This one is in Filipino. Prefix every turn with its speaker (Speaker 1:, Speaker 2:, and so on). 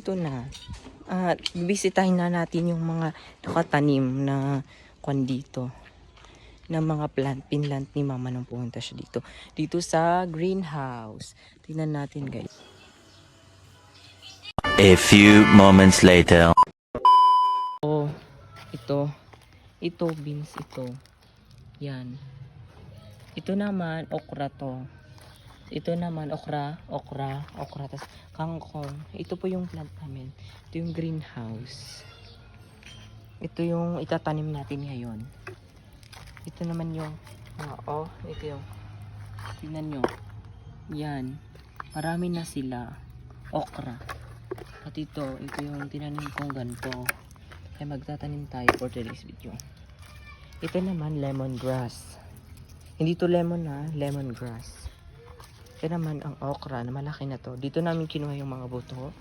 Speaker 1: Ito na. At bisitahin na natin yung mga nakatanim na kwan dito. Na mga plant ni mama nung pumunta siya dito. Dito sa greenhouse. Tingnan natin guys.
Speaker 2: A few moments later.
Speaker 1: Oh, ito. Ito beans ito. Yan. Ito naman okra to. Ito naman okra, tas kangkong. Ito po yung plant namin. Ito yung greenhouse. Ito yung itatanim natin ngayon. Ito naman yung ito yung tingnan nyo. Yan. Marami na sila. Okra. At ito yung tinanim kong ganito. Kaya magtatanim tayo for today's video. Ito naman lemongrass. Hindi to lemon lemongrass. Ito naman ang okra na malaki na to. Dito namin kinuha yung mga buto.